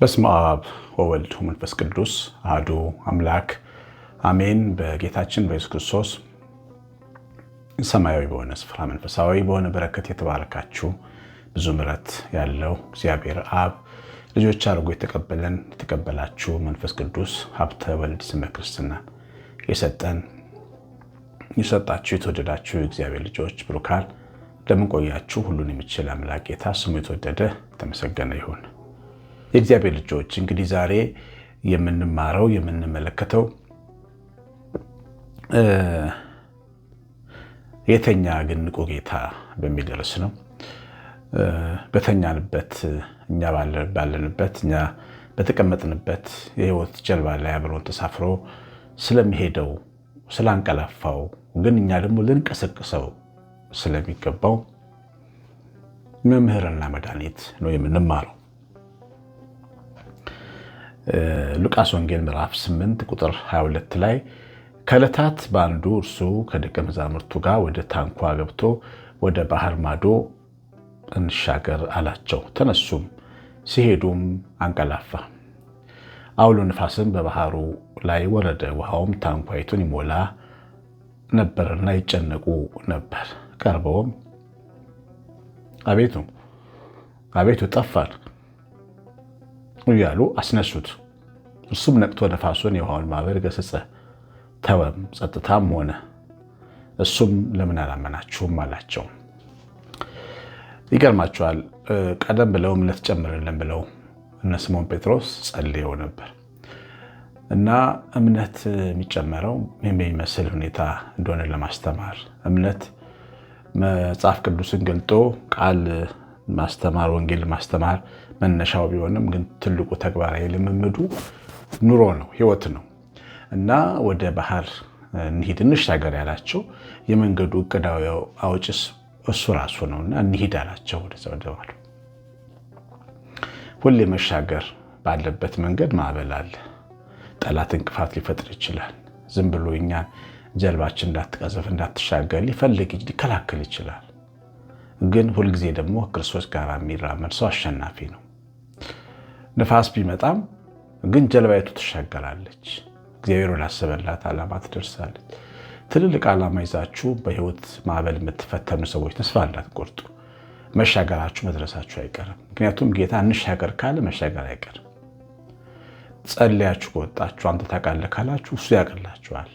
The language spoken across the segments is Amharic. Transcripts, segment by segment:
በስመ አብ ወወልድ ወመንፈስ ቅዱስ አሐዱ አምላክ አሜን። በጌታችን በኢየሱስ ክርስቶስ ሰማያዊ በሆነ ስፍራ መንፈሳዊ በሆነ በረከት የተባረካችሁ ብዙ ምሕረት ያለው እግዚአብሔር አብ ልጆች አድርጎ የተቀበለን የተቀበላችሁ መንፈስ ቅዱስ ሀብተ ወልድ ስመ ክርስትና የሰጣችሁ የተወደዳችሁ የእግዚአብሔር ልጆች ብሩካን እንደምን ቆያችሁ? ሁሉን የሚችል አምላክ ጌታ ስሙ የተወደደ የተመሰገነ ይሁን። የእግዚአብሔር ልጆች እንግዲህ ዛሬ የምንማረው የምንመለከተው የተኛ ግን ንቁ ጌታ በሚል ርዕስ ነው። በተኛንበት እኛ ባለንበት እኛ በተቀመጥንበት የሕይወት ጀልባ ላይ አብሮን ተሳፍሮ ስለሚሄደው ስላንቀላፋው ግን እኛ ደግሞ ልንቀሰቅሰው ስለሚገባው መምህርና መድኃኒት ነው የምንማረው። ሉቃስ ወንጌል ምዕራፍ 8 ቁጥር 22 ላይ ከዕለታት በአንዱ እርሱ ከደቀ መዛሙርቱ ጋር ወደ ታንኳ ገብቶ ወደ ባህር ማዶ እንሻገር አላቸው። ተነሱም፣ ሲሄዱም አንቀላፋ። አውሎ ነፋስም በባህሩ ላይ ወረደ፣ ውሃውም ታንኳይቱን ይሞላ ነበርና ይጨነቁ ነበር። ቀርበውም አቤቱ አቤቱ ጠፋን እያሉ አስነሱት። እርሱም ነቅቶ ነፋሱን የውሃውን ማዕበል ገሰጸ፣ ተወም፣ ጸጥታም ሆነ። እሱም ለምን አላመናችሁም አላቸው። ይገርማችኋል። ቀደም ብለው እምነት ጨምርልን ብለው እነ ስምዖን ጴጥሮስ ጸልየው ነበር እና እምነት የሚጨመረው የሚመስል ሁኔታ እንደሆነ ለማስተማር እምነት መጽሐፍ ቅዱስን ገልጦ ቃል ማስተማር ወንጌል ማስተማር መነሻው ቢሆንም ግን ትልቁ ተግባራዊ ልምምዱ ኑሮ ነው፣ ህይወት ነው እና ወደ ባህር እንሂድ እንሻገር ያላቸው የመንገዱ እቅድ አውጭስ እሱ ራሱ ነውና እንሂድ አላቸው። ወደ ባህር ሁሌ መሻገር ባለበት መንገድ ማዕበል አለ። ጠላት እንቅፋት ሊፈጥር ይችላል። ዝም ብሎ እኛን ጀልባችን እንዳትቀዘፍ እንዳትሻገር ሊፈልግ ሊከላከል ይችላል። ግን ሁልጊዜ ደግሞ ከክርስቶስ ጋር የሚራመድ ሰው አሸናፊ ነው። ነፋስ ቢመጣም ግን ጀልባይቱ ትሻገራለች። እግዚአብሔር ወዳሰበላት ዓላማ ትደርሳለች። ትልልቅ ዓላማ ይዛችሁ በህይወት ማዕበል የምትፈተኑ ሰዎች ተስፋ እንዳትቆርጡ። መሻገራችሁ መድረሳችሁ አይቀርም። ምክንያቱም ጌታ እንሻገር ካለ መሻገር አይቀርም። ጸልያችሁ ከወጣችሁ አንተ ታውቃለህ ካላችሁ እሱ ያውቅላችኋል።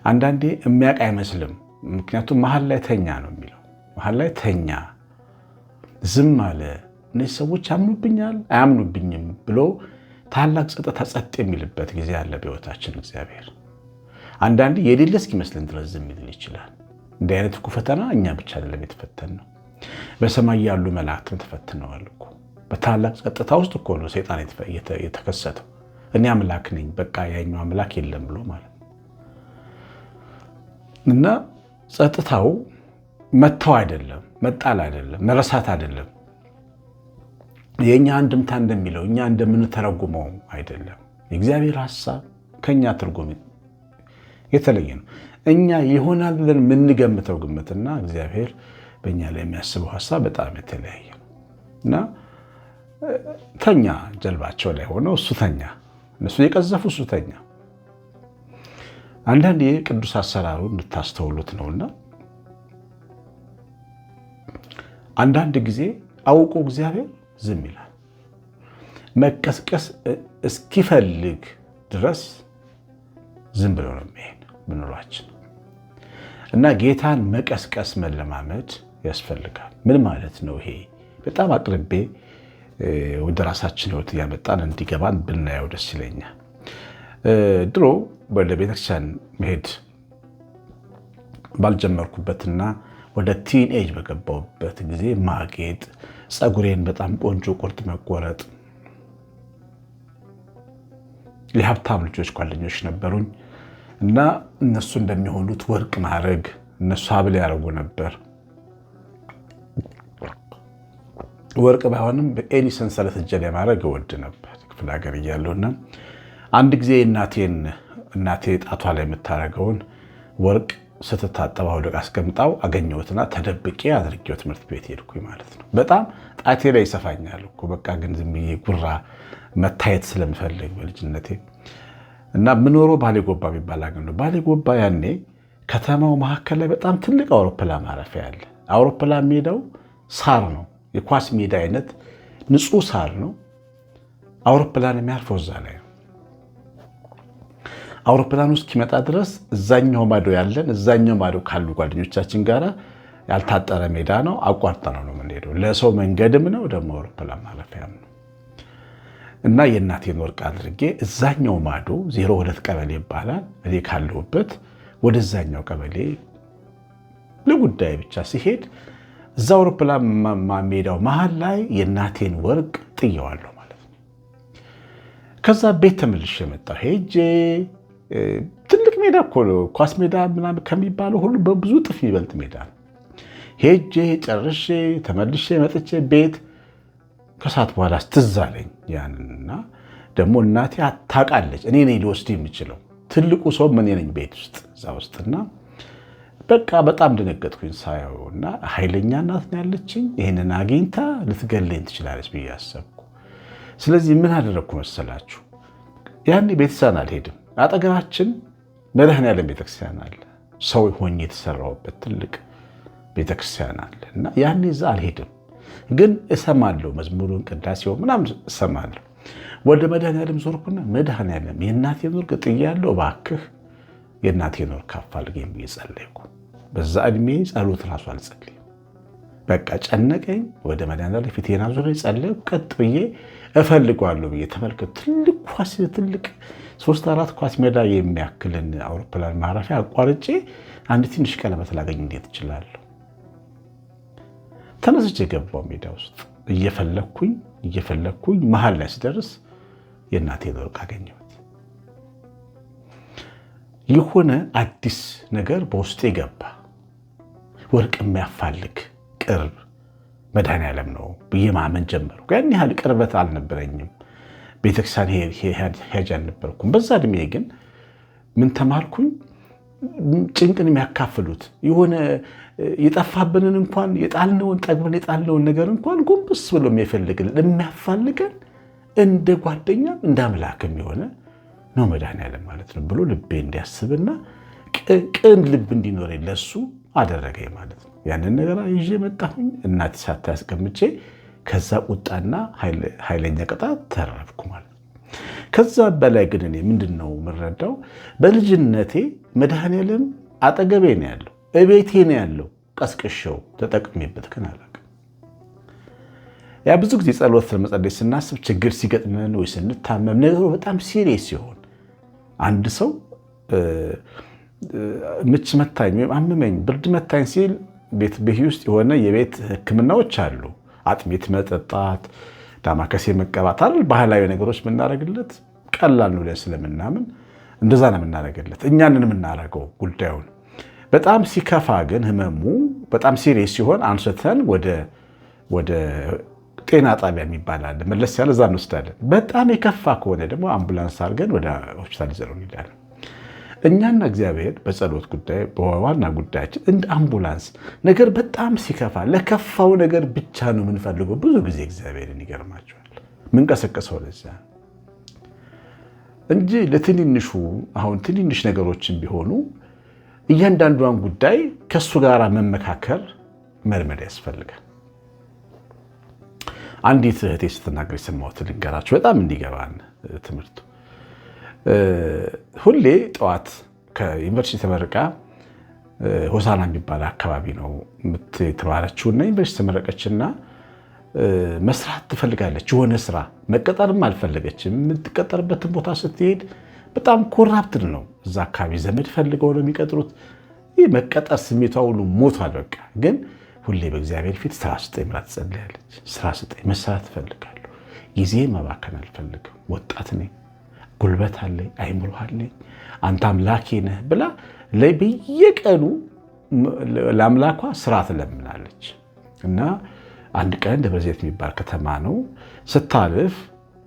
አንዳንዴ የሚያውቅ አይመስልም። ምክንያቱም መሀል ላይ ተኛ ነው የሚለው። መሀል ላይ ተኛ፣ ዝም አለ። እነዚህ ሰዎች ያምኑብኛል አያምኑብኝም ብሎ ታላቅ ጸጥታ ጸጥ የሚልበት ጊዜ አለ በህይወታችን። እግዚአብሔር አንዳንዴ የሌለ እስኪመስልን ድረስ ዝም ሊል ይችላል። እንዲህ አይነት እኮ ፈተና እኛ ብቻ አይደለም የተፈተንነው። በሰማይ ያሉ መላእክትም ተፈትነዋል እኮ። በታላቅ ጸጥታ ውስጥ እኮ ነው ሰይጣን የተከሰተው። እኔ አምላክ ነኝ በቃ ያኛው አምላክ የለም ብሎ ማለት ነው። እና ጸጥታው መተው አይደለም፣ መጣል አይደለም፣ መረሳት አይደለም። የእኛ አንድምታ እንደሚለው እኛ እንደምንተረጉመው አይደለም። የእግዚአብሔር ሐሳብ ከእኛ ትርጉም የተለየ ነው። እኛ ይሆናል ብለን የምንገምተው ግምትና እግዚአብሔር በእኛ ላይ የሚያስበው ሐሳብ በጣም የተለያየ ነው እና ተኛ፣ ጀልባቸው ላይ ሆነው እሱ ተኛ፣ እነሱ የቀዘፉ እሱ ተኛ። አንዳንድ የቅዱስ አሰራሩ እንድታስተውሉት ነውና አንዳንድ ጊዜ አውቆ እግዚአብሔር ዝም ይላል። መቀስቀስ እስኪፈልግ ድረስ ዝም ብሎ ነው የሚሄድ ምንሏችን እና ጌታን መቀስቀስ መለማመድ ያስፈልጋል። ምን ማለት ነው ይሄ? በጣም አቅርቤ ወደ ራሳችን ህይወት እያመጣን እንዲገባን ብናየው ደስ ይለኛል። ድሮ ወደ ቤተክርስቲያን መሄድ ባልጀመርኩበትና ወደ ቲን ኤጅ በገባሁበት ጊዜ ማጌጥ፣ ፀጉሬን በጣም ቆንጆ ቁርጥ መቆረጥ፣ የሀብታም ልጆች ጓደኞች ነበሩኝ እና እነሱ እንደሚሆኑት ወርቅ ማድረግ እነሱ ሀብል ያደርጉ ነበር። ወርቅ ባይሆንም በኤኒ ሰንሰለት እጄ ላይ ማድረግ እወድ ነበር ክፍለ ሀገር እያለሁና አንድ ጊዜ እናቴ ጣቷ ላይ የምታደርገውን ወርቅ ስትታጠብ አውልቃ አስቀምጣው አገኘሁትና ተደብቄ አድርጌው ትምህርት ቤት ሄድኩኝ ማለት ነው። በጣም ጣቴ ላይ ይሰፋኛል እኮ በቃ ግን ዝም ብዬ ጉራ መታየት ስለምፈልግ በልጅነቴ እና ምኖሮ ባሌ ጎባ የሚባል አገር ነው። ባሌ ጎባ ያኔ ከተማው መካከል ላይ በጣም ትልቅ አውሮፕላን ማረፊያ አለ። አውሮፕላን ሜዳው ሳር ነው፣ የኳስ ሜዳ አይነት ንጹህ ሳር ነው። አውሮፕላን የሚያርፈው እዛ ላይ ነው። አውሮፕላን ውስጥ እስኪመጣ ድረስ እዛኛው ማዶ ያለን እዛኛው ማዶ ካሉ ጓደኞቻችን ጋር ያልታጠረ ሜዳ ነው። አቋርጠነው ነው የምንሄደው። ለሰው መንገድም ነው ደግሞ አውሮፕላን ማረፊያም ነው። እና የእናቴን ወርቅ አድርጌ እዛኛው ማዶ 02 ቀበሌ ይባላል እኔ ካለሁበት ወደዛኛው ቀበሌ ለጉዳይ ብቻ ሲሄድ እዛ አውሮፕላን ሜዳው መሃል ላይ የእናቴን ወርቅ ጥየዋለሁ ማለት ነው። ከዛ ቤት ተመልሼ መጣሁ። ሄጄ ትልቅ ሜዳ እኮ ነው፣ ኳስ ሜዳ ምናምን ከሚባለው ሁሉ በብዙ ጥፍ የሚበልጥ ሜዳ ነው። ሄጄ ጨርሼ ተመልሼ መጥቼ ቤት ከሰዓት በኋላ ትዝ አለኝ ያንና ደግሞ እናቴ ታውቃለች እኔ ነኝ ሊወስድ የምችለው ትልቁ ሰው ምን ነኝ ቤት ውስጥ እዛ ውስጥና በቃ በጣም ደነገጥኩኝ ሳየውና ኃይለኛ እናት ነው ያለችኝ። ይሄንን አግኝታ ልትገለኝ ትችላለች ብዬ አሰብኩ። ስለዚህ ምን አደረግኩ መሰላችሁ? ያኔ ቤተክርስቲያን አልሄድም። አጠገባችን መድኃኔዓለም ቤተክርስቲያን አለ፣ ሰው ሆኜ የተሰራውበት ትልቅ ቤተክርስቲያን አለ እና ያኔ እዛ አልሄድም፣ ግን እሰማለሁ መዝሙሩን ቅዳሴው ምናምን እሰማለሁ። ወደ መድኃኔዓለም ዞርኩና መድኃኔዓለም የእናቴን ወርቅ ጥያለሁ፣ እባክህ የእናቴን ወርቅ አፋልገኝ ብዬ ጸለይኩ። በዛ እድሜ ጸሎት ራሱ አልጸልይም። በቃ ጨነቀኝ። ወደ መድኃኔዓለም ፊቴን አዙሬ ጸለይኩ። ቀጥ ብዬ እፈልገዋለሁ ብዬ ተመልከቱ። ትልቅ ኳስ ትልቅ 3-4 ኳስ ሜዳ የሚያክልን አውሮፕላን ማረፊያ አቋርጬ አንድ ትንሽ ቀለበት ላገኝ እንዴት እችላለሁ? ተነስቼ የገባው ሜዳ ውስጥ እየፈለግኩኝ መሀል ላይ ስደርስ የእናቴን ወርቅ አገኘሁት። የሆነ አዲስ ነገር በውስጤ ገባ። ወርቅ የሚያፋልግ ቅርብ መድኃኔዓለም ነው ብዬ ማመን ጀመርኩ። ያን ያህል ቅርበት አልነበረኝም። ቤተክርስቲያን ሄጄ አልነበርኩም። በዛ እድሜ ግን ምን ተማርኩኝ? ጭንቅን የሚያካፍሉት የሆነ የጠፋብንን እንኳን የጣልነውን ጠግበን የጣልነውን ነገር እንኳን ጎንበስ ብሎ የሚያፋልገን እንደ ጓደኛም እንደ አምላክም የሆነ ነው መድኃኔዓለም ማለት ነው ብሎ ልቤ እንዲያስብና ቅን ልብ እንዲኖረኝ ለሱ አደረገኝ ማለት ነው። ያንን ነገር ይዤ መጣሁኝ። እናቴ ሳታስቀምጬ ከዛ ቁጣና ኃይለኛ ቅጣት ተረፍኩ ማለት ነው። ከዛ በላይ ግን እኔ ምንድን ነው የምረዳው? በልጅነቴ መድኃኔዓለም አጠገቤ ነው ያለው፣ እቤቴ ነው ያለው። ቀስቅሼው ተጠቅሜበት ግን አላውቅም። ያ ብዙ ጊዜ ጸሎት ለመጸለይ ስናስብ ችግር ሲገጥመን ወይ ስንታመም ነገሩ በጣም ሲሪየስ ሲሆን አንድ ሰው ምች መታኝ ወይም አመመኝ ብርድ መታኝ ሲል ቤት ውስጥ የሆነ የቤት ሕክምናዎች አሉ። አጥሚት መጠጣት፣ ዳማከሴ መቀባት አይደል ባህላዊ ነገሮች የምናደርግለት ቀላል ነው ብለን ስለምናምን እንደዛ ነው የምናደርግለት። እኛንን የምናደርገው ጉዳዩን በጣም ሲከፋ ግን ህመሙ በጣም ሲሪየስ ሲሆን አንስተን ወደ ጤና ጣቢያ የሚባል አለ መለስ ያለ እዛ እንወስዳለን። በጣም የከፋ ከሆነ ደግሞ አምቡላንስ አድርገን ወደ ሆስፒታል ይዘነው እንሄዳለን። እኛና እግዚአብሔር በጸሎት ጉዳይ በዋና ጉዳያችን እንደ አምቡላንስ ነገር በጣም ሲከፋ ለከፋው ነገር ብቻ ነው የምንፈልገው። ብዙ ጊዜ እግዚአብሔርን ይገርማቸዋል ምንቀሰቀሰው ለዚያ እንጂ ለትንንሹ አሁን ትንንሽ ነገሮችን ቢሆኑ እያንዳንዷን ጉዳይ ከሱ ጋር መመካከር መልመድ ያስፈልጋል። አንዲት እህቴ ስትናገር የሰማሁት ልንገራችሁ በጣም እንዲገባን ትምህርቱ። ሁሌ ጠዋት ከዩኒቨርሲቲ ተመርቃ ሆሳና የሚባል አካባቢ ነው የምትተማረችውና ዩኒቨርሲቲ ተመረቀችና መስራት ትፈልጋለች። የሆነ ስራ መቀጠርም አልፈለገችም። የምትቀጠርበትን ቦታ ስትሄድ በጣም ኮራፕትድ ነው። እዛ አካባቢ ዘመድ ፈልገው ነው የሚቀጥሩት። ይህ መቀጠር ስሜቷ ሁሉ ሞቷል። በቃ ግን ሁሌ በእግዚአብሔር ፊት ስራ ስጠኝ ብላ ትጸልያለች። ስራ ስጠኝ፣ መስራት እፈልጋለሁ፣ ጊዜ መባከን አልፈልግም፣ ወጣት ነኝ፣ ጉልበት አለኝ፣ አይምሮ አለኝ፣ አንተ አምላኬ ነህ ብላ በየቀኑ ለአምላኳ ስራ ትለምናለች። እና አንድ ቀን ደብረ ዘይት የሚባል ከተማ ነው ስታልፍ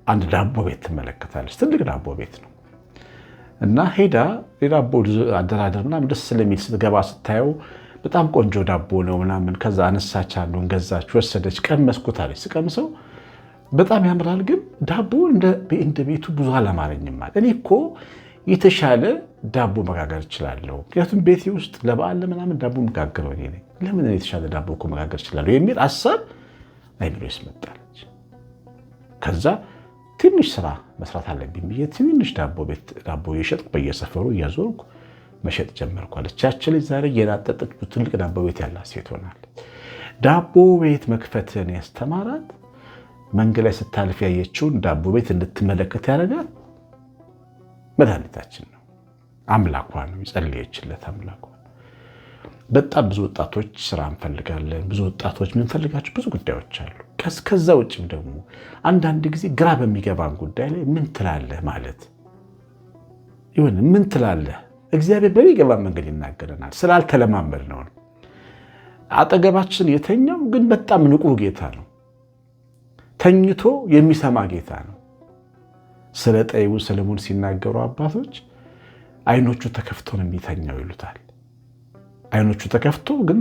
አንድ ዳቦ ቤት ትመለከታለች። ትልቅ ዳቦ ቤት ነው እና ሄዳ የዳቦ አደራደር ምናምን ደስ ስለሚል ስትገባ ስታየው በጣም ቆንጆ ዳቦ ነው ምናምን። ከዛ አነሳች፣ አንዱን ገዛች፣ ወሰደች፣ ቀመስኩት አለች። ስቀምሰው በጣም ያምራል፣ ግን ዳቦ እንደ ቤቱ ብዙ አላማረኝም አለ። እኔ እኮ የተሻለ ዳቦ መጋገር እችላለሁ፣ ምክንያቱም ቤቴ ውስጥ ለበዓል ለምናምን ዳቦ መጋገረው እኔ ነኝ። ለምን የተሻለ ዳቦ እኮ መጋገር እችላለሁ የሚል ሀሳብ አይምሮ ይስመጣለች። ከዛ ትንሽ ስራ መስራት አለብኝ ብዬ ትንሽ ዳቦ እየሸጥኩ በየሰፈሩ እያዞርኩ መሸጥ ጀመርኩ አለች። ያች ልጅ ዛሬ የናጠጠች ትልቅ ዳቦ ቤት ያላት ሴት ሆናለች። ዳቦ ቤት መክፈትን ያስተማራት መንገድ ላይ ስታልፍ ያየችውን ዳቦ ቤት እንድትመለከት ያደረጋት መድኃኒታችን ነው፣ አምላኳ ነው፣ የጸለየችለት አምላኳ። በጣም ብዙ ወጣቶች ስራ እንፈልጋለን። ብዙ ወጣቶች የምንፈልጋቸው ብዙ ጉዳዮች አሉ። ከዛ ውጭም ደግሞ አንዳንድ ጊዜ ግራ በሚገባን ጉዳይ ላይ ምን ትላለህ ማለት ይሁን፣ ምን ትላለህ እግዚአብሔር በሚገባን መንገድ ይናገረናል። ስላልተለማመድ ነው። አጠገባችን የተኛው ግን በጣም ንቁ ጌታ ነው። ተኝቶ የሚሰማ ጌታ ነው። ስለ ጠቢቡ ሰለሞን ሲናገሩ አባቶች አይኖቹ ተከፍቶ ነው የሚተኛው ይሉታል። አይኖቹ ተከፍቶ ግን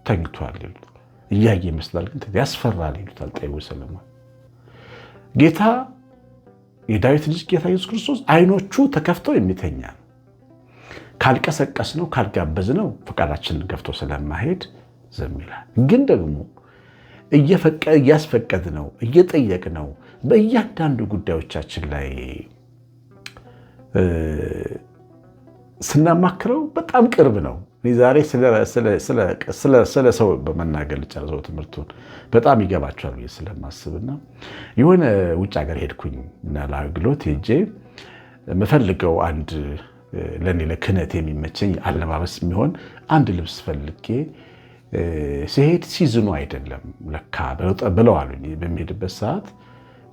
ተኝቷል ይሉታል። እያየ ይመስላል ግን ያስፈራል ይሉታል ጠቢቡ ሰለሞን። ጌታ የዳዊት ልጅ ጌታ ኢየሱስ ክርስቶስ አይኖቹ ተከፍተው የሚተኛ ነው። ካልቀሰቀስ ነው ካልጋበዝ ነው ፈቃዳችንን ገፍቶ ስለማሄድ ዝም ይላል። ግን ደግሞ እያስፈቀድ ነው እየጠየቅ ነው በእያንዳንዱ ጉዳዮቻችን ላይ ስናማክረው በጣም ቅርብ ነው። ዛሬ ስለ ሰው በመናገር ልጨርሰው ትምህርቱን በጣም ይገባቸዋል ብዬ ስለማስብና የሆነ ውጭ ሀገር ሄድኩኝ እና ለአገልግሎት ሄጄ የምፈልገው አንድ ለእኔ ለክህነት የሚመቸኝ አለባበስ የሚሆን አንድ ልብስ ፈልጌ ሲሄድ ሲዝኑ አይደለም ለካ ብለው አሉኝ። በሚሄድበት ሰዓት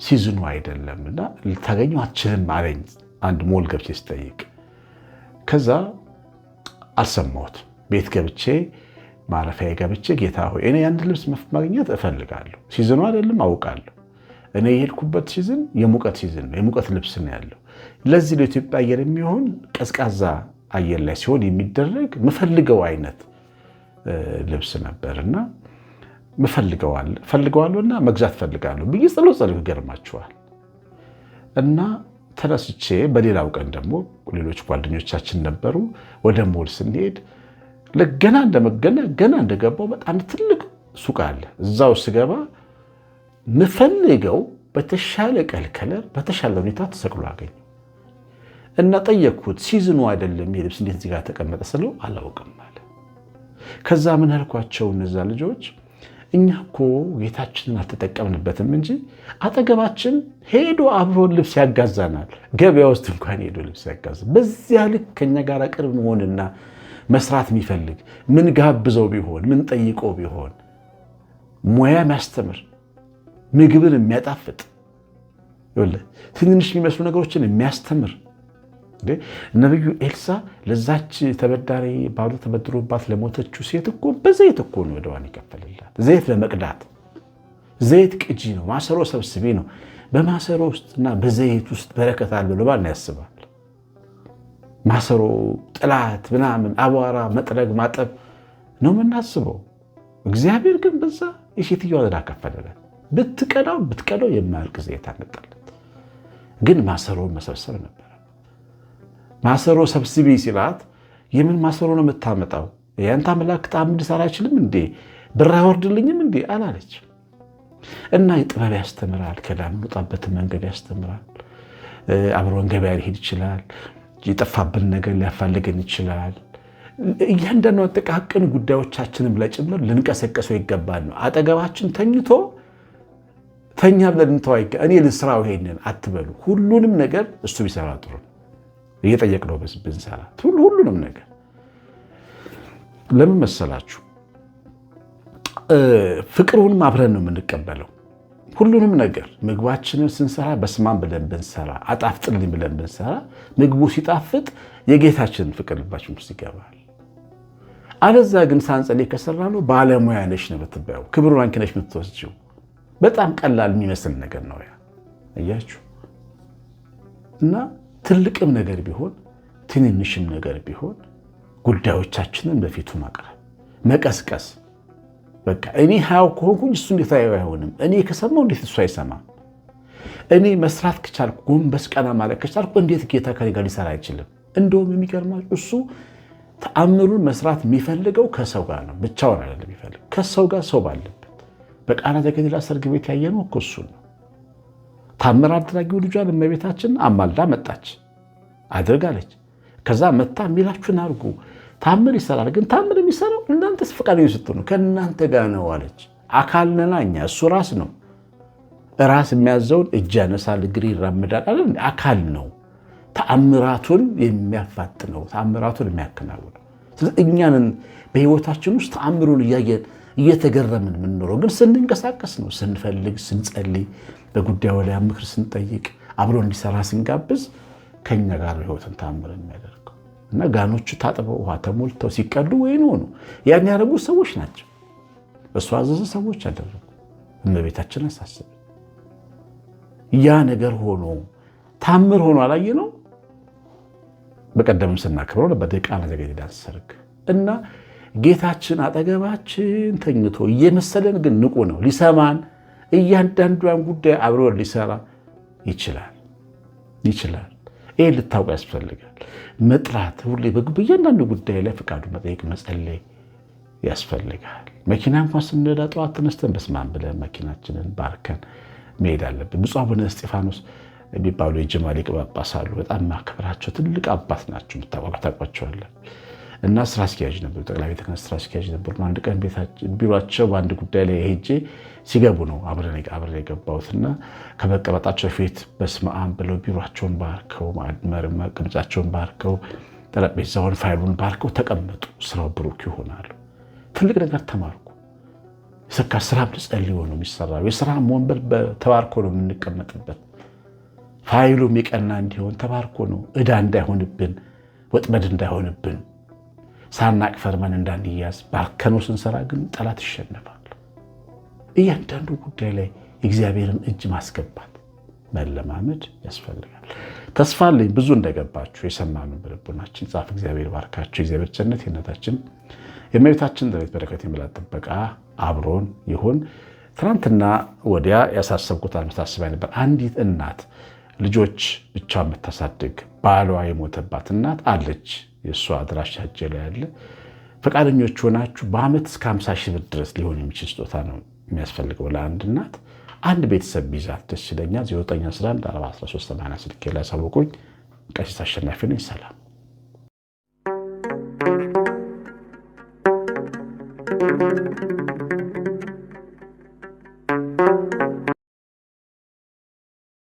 ሲዝኑ አይደለም እና ልታገኘው አትችልም አለኝ አንድ ሞል ገብቼ ስጠይቅ። ከዛ አልሰማሁት። ቤት ገብቼ ማረፊያ ገብቼ ጌታ ሆይ እኔ አንድ ልብስ ማግኘት እፈልጋለሁ፣ ሲዝኑ አይደለም አውቃለሁ። እኔ የሄድኩበት ሲዝን የሙቀት ሲዝን ነው፣ የሙቀት ልብስ ነው ያለው። ለዚህ ለኢትዮጵያ አየር የሚሆን ቀዝቃዛ አየር ላይ ሲሆን የሚደረግ ምፈልገው አይነት ልብስ ነበርና ፈልገዋለሁና መግዛት ፈልጋለሁ ብዬ ጸሎት ይገርማችኋል። እና ተነስቼ በሌላው ቀን ደግሞ ሌሎች ጓደኞቻችን ነበሩ። ወደ ሞል ስንሄድ ገና እንደገባው በጣም ትልቅ ሱቅ አለ። እዛው ስገባ ምፈልገው በተሻለ ከለር በተሻለ ሁኔታ ተሰቅሎ አገኘሁ እና ጠየቅኩት። ሲዝኑ አይደለም ይሄ ልብስ እንዴት እዚህ ጋር ተቀመጠ ስለው አላውቅም አለ። ከዛ ምን አልኳቸው፣ እነዛ ልጆች እኛ እኮ ጌታችንን አልተጠቀምንበትም እንጂ አጠገባችን ሄዶ አብሮን ልብስ ያጋዛናል። ገበያ ውስጥ እንኳን ሄዶ ልብስ ያጋዛል። በዚያ ልክ ከኛ ጋር ቅርብ መሆንና መስራት የሚፈልግ ምን ጋብዘው ቢሆን ምን ጠይቀው ቢሆን ሙያ የሚያስተምር ምግብን የሚያጣፍጥ ትንንሽ የሚመስሉ ነገሮችን የሚያስተምር ነቢዩ ኤልሳ ለዛች ተበዳሪ ባሉ ተበድሮባት ለሞተችው ሴት እኮ በዘይት እኮ ነው ዕዳዋን የከፈለላት። ዘይት በመቅዳት ዘይት ቅጂ ነው፣ ማሰሮ ሰብስቤ ነው። በማሰሮ ውስጥና በዘይት ውስጥ በረከት አለ ብሎ ማን ያስባል? ማሰሮ ጥላት ምናምን አቧራ መጥረግ ማጠብ ነው የምናስበው። እግዚአብሔር ግን በዛ የሴትዮዋ ዕዳ ከፈለላት። ብትቀዳው የማያልቅ ዘይት አመጣለት። ግን ማሰሮውን መሰብሰብ ነበር። ማሰሮ ሰብስቢ ሲላት የምን ማሰሮ ነው የምታመጣው? ያንተ አምላክ ጣም እንዲሰራ አይችልም እንዴ? ብር አይወርድልኝም እንዴ አላለች። እና የጥበብ ያስተምራል። ከዳን ወጣበትን መንገድ ያስተምራል። አብሮን ገበያ ሊሄድ ይችላል። የጠፋብን ነገር ሊያፋልገን ይችላል። እያንዳንዱ ጥቃቅን ጉዳዮቻችንም ላይ ጭምር ልንቀሰቀሰው ይገባል ነው። አጠገባችን ተኛ ብለን እንተዋይ። እኔ ልስራው ይሄንን አትበሉ። ሁሉንም ነገር እሱ ቢሰራ ጥሩ ነው። እየጠየቅነው ብንሰራ ሁሉንም ነገር ለምን መሰላችሁ? ፍቅሩንም አብረን ነው የምንቀበለው። ሁሉንም ነገር ምግባችንን ስንሰራ በስማም ብለን ብንሰራ፣ አጣፍጥልኝ ብለን ብንሰራ ምግቡ ሲጣፍጥ የጌታችንን ፍቅር ልባችን ውስጥ ይገባል። አለዛ ግን ሳንጸልይ ከሰራ ነው ባለሙያ ነሽ ነው የምትባየው። ክብሩን አንቺ ነሽ የምትወስጂው። በጣም ቀላል የሚመስል ነገር ነው ያ። አያችሁ? እና ትልቅም ነገር ቢሆን ትንንሽም ነገር ቢሆን ጉዳዮቻችንን በፊቱ ማቅረብ፣ መቀስቀስ። በቃ እኔ ሕያው ከሆንኩኝ እሱ እንዴት አይሆንም? እኔ ከሰማው እንዴት እሱ አይሰማም? እኔ መስራት ከቻልኩ ጎንበስ ቀና ማለት ከቻልኩ እንዴት ጌታ ከኔ ጋር ሊሰራ አይችልም? እንደውም የሚገርማችሁ እሱ ተአምሩን መስራት የሚፈልገው ከሰው ጋር ነው፣ ብቻውን አይደለም የሚፈልገው። ከሰው ጋር ሰው ባለበት በቃና ዘገሊላ ሰርግ ቤት ያየነው እኮ እሱ ነው። ታምር አድራጊው ልጇን እመቤታችን አማልዳ መጣች፣ አድርጋለች። ከዛ መታ የሚላችሁን አድርጉ፣ ታምር ይሰራል። ግን ታምር የሚሰራው እናንተስ ፈቃደኞች ስትሆኑ ከእናንተ ጋር ነው አለች። አካል ነን እኛ፣ እሱ ራስ ነው። ራስ የሚያዘውን እጅ ያነሳል፣ እግር ይራመዳል አለ። አካል ነው። ተአምራቱን የሚያፋጥነው ተአምራቱን የሚያከናውነው። ስለዚህ እኛንን በህይወታችን ውስጥ ተአምሩን እያየን እየተገረምን የምንኖረው ግን ስንንቀሳቀስ ነው። ስንፈልግ፣ ስንጸልይ፣ በጉዳዩ ላይ ምክር ስንጠይቅ፣ አብሮ እንዲሰራ ስንጋብዝ ከኛ ጋር ህይወትን ተአምር የሚያደርገው እና ጋኖቹ ታጥበው ውሃ ተሞልተው ሲቀዱ ወይን ሆኑ ያን ያደረጉ ሰዎች ናቸው። እሱ አዘዘ፣ ሰዎች አደረጉ። እመቤታችን አሳሰበ። ያ ነገር ሆኖ ታምር ሆኖ አላየ ነው። በቀደምም ስናከብረው ነበር ቃና ዘገሊላ ሰርግ እና ጌታችን አጠገባችን ተኝቶ እየመሰለን ግን ንቁ ነው። ሊሰማን እያንዳንዷን ጉዳይ አብሮ ሊሰራ ይችላል። ይህ ልታውቅ ያስፈልጋል። መጥራት ሁሌ በእያንዳንዱ ጉዳይ ላይ ፈቃዱ መጠየቅ፣ መጸለይ ያስፈልጋል። መኪና እንኳን ስንነዳ ጠዋት ተነስተን በስመ አብ ብለን መኪናችንን ባርከን መሄድ አለብን። ብፁዕ አቡነ እስጢፋኖስ የሚባሉ የጅማ ሊቀ ጳጳስ አሉ። በጣም ማከብራቸው ትልቅ አባት ናቸው። ታውቋቸዋለን። እና ስራ አስኪያጅ ነበሩ፣ ጠቅላይ ቤተ ክህነት ስራ አስኪያጅ ነበሩ። አንድ ቀን ቢሯቸው በአንድ ጉዳይ ላይ ሄጄ ሲገቡ ነው አብሬ የገባሁትና ከመቀመጣቸው ፊት በስመ አብ ብለው ቢሯቸውን ባርከው መቀመጫቸውን ባርከው ጠረጴዛውን ፋይሉን ባርከው ተቀመጡ። ስራው ብሩክ ይሆናሉ። ትልቅ ነገር ተማርኩ። የሰካ ስራ ጸልዮ ነው የሚሰራው። የስራ ወንበር ተባርኮ ነው የምንቀመጥበት። ፋይሉ የሚቀና እንዲሆን ተባርኮ ነው። ዕዳ እንዳይሆንብን፣ ወጥመድ እንዳይሆንብን፣ ሳናቅ ፈርመን እንዳንያዝ ባርከነው ስንሰራ ግን ጠላት ይሸነፋል። እያንዳንዱ ጉዳይ ላይ የእግዚአብሔርን እጅ ማስገባት መለማመድ ያስፈልጋል። ተስፋ አለኝ ብዙ እንደገባችሁ የሰማነው በልቦናችን ጻፍ። እግዚአብሔር ባርካችሁ። የእግዚአብሔር ቸርነት የእናታችን የእመቤታችን በረከት የምላት ጥበቃ አብሮን ይሁን። ትናንትና ወዲያ ያሳሰብኩት አልመታሰቢያ ነበር። አንዲት እናት ልጆች ብቻ የምታሳድግ ባሏ የሞተባት እናት አለች። የእሷ አድራሻ እጄ ላይ ያለ። ፈቃደኞች ሆናችሁ በዓመት እስከ 50 ሺህ ብር ድረስ ሊሆን የሚችል ስጦታ ነው የሚያስፈልገው ለአንድ እናት። አንድ ቤተሰብ ቢዛት ደስ ይለኛል። 0911 413 80 ስልኬ ላይ አሳውቁኝ። ቀሲስ አሸናፊ ነኝ። ሰላም